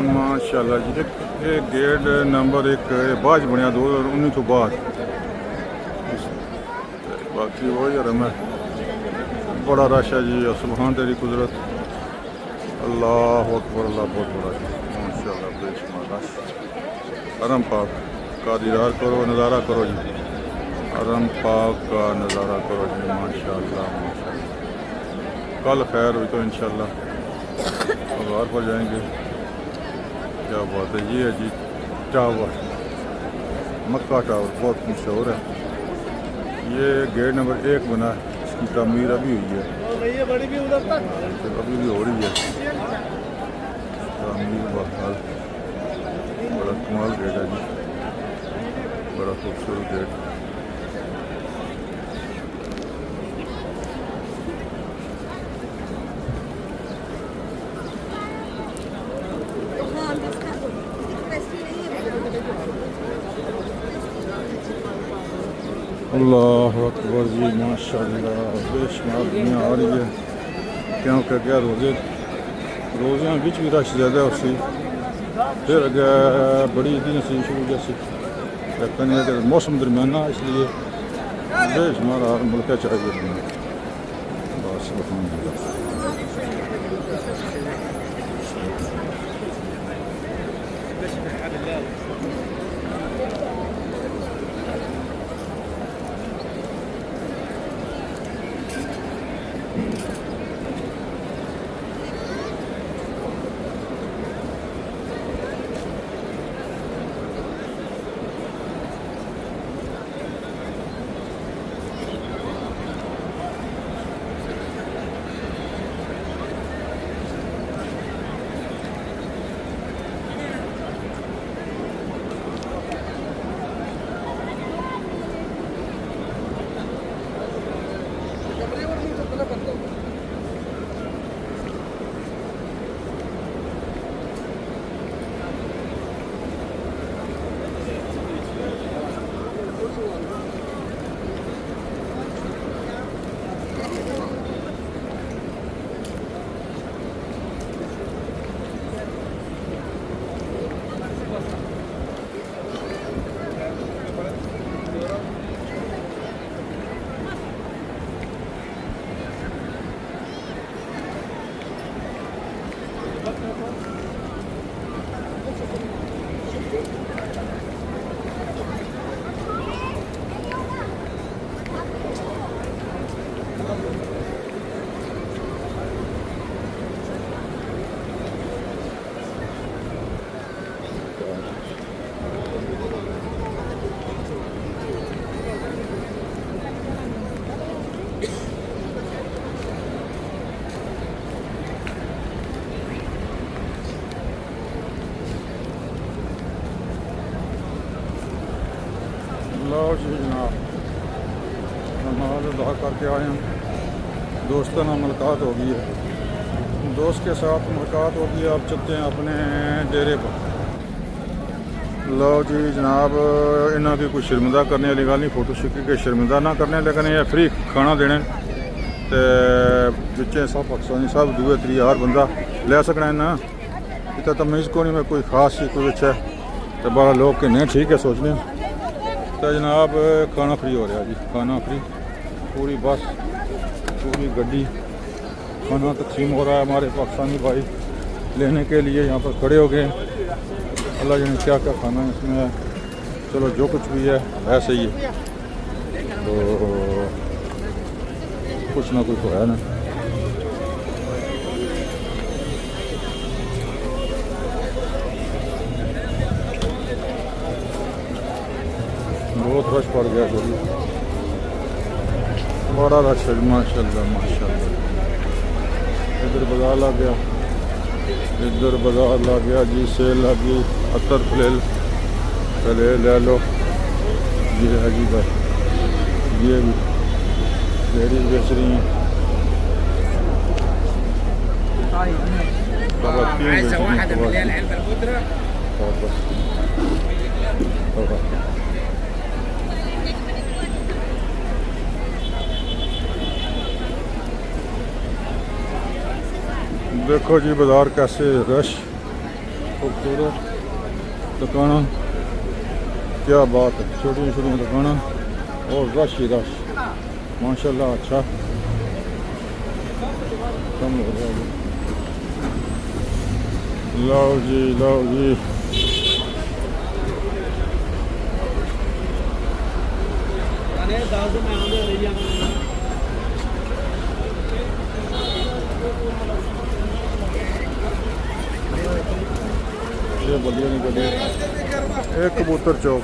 माशाल्लाह जी। ये gate number 1 बाज बनया 2019 तो बाद। बाकी वो यार मैं बड़ा रश है जी। सुभान तेरी कुदरत, अल्लाह अकबर, अल्लाह बहुत बड़ा जी माशाल्लाह। बेशुमार रश। हरम पाक का दीदार करो, नज़ारा करो जी। हरम पाक का नज़ारा करो जी माशाल्लाह माशाल्लाह। कल खैर हुई तो इंशाल्लाह बाहर पर जाएंगे। क्या बात है। ये है जी टावर, मक्का टावर बहुत मशहूर है। ये गेट नंबर 1 बना है, इसकी तमीर अभी हुई है, अभी भी हो रही है तमीर। बहाल बड़ा कमाल गेट है जी, बड़ा खूबसूरत गेट। अल्लाह अकबर जी माशाल्लाह। बेशुमार दुनिया आ रही है क्योंकि क्या रोज़ियाँ बिच भी रश ज़्यादा उसी फिर अगे बड़ी दिन से शुरू जैसे लेकिन मौसम दरमियाना इसलिए बेशुमार मुल्क चाहिए बस। लो जी जनाब, नमाज अदा करके आए हैं। दोस्ताना मुलाकात हो गई है, दोस्त के साथ मुलाकात हो गई है। अब चलते हैं अपने डेरे पर। लो जी जनाब, इन्हों की कोई शर्मिंदा करने वाली गल नहीं, फोटो शूट के शर्मिंदा ना करने, लेकिन ये फ्री खाना देने ते बिच्चे सब पाकिस्तानी सब दूए त्री हर बंदा ले सकना है ना। इतना तमीज़ को नहीं, मैं कोई खास ही कोई अच्छा तो बारह लोग के नहीं ठीक है सोचने। तो जनाब खाना फ्री हो रहा जी, खाना फ्री, पूरी बस पूरी गड्डी खाना तकसीम हो रहा है। हमारे पाकिस्तानी भाई लेने के लिए यहाँ पर खड़े हो गए। अल्लाह जाने क्या क्या खाना है इसमें, चलो जो कुछ भी है ऐसे ही है, तो कुछ ना कुछ तो है ना। बहुत रश पड़ गया जल्दी, बड़ा रश है माशाल्लाह माशाल्लाह। इधर बाजार लग गया, इधर बाजार लग गया जी, सेल लगी, अतर फ्लेल पहले ले लो। ये है जी भाई, ये भी लेडीज बेच रही हैं, देखो जी बाजार कैसे रश खूबसूरत दुकाना, क्या बात है, छोटी छोटी दुकाना और रश ही रश माशाल्लाह। अच्छा कम हो गया जी। लो जी लो जी, ये बढ़िया निकल एक कबूतर चौक।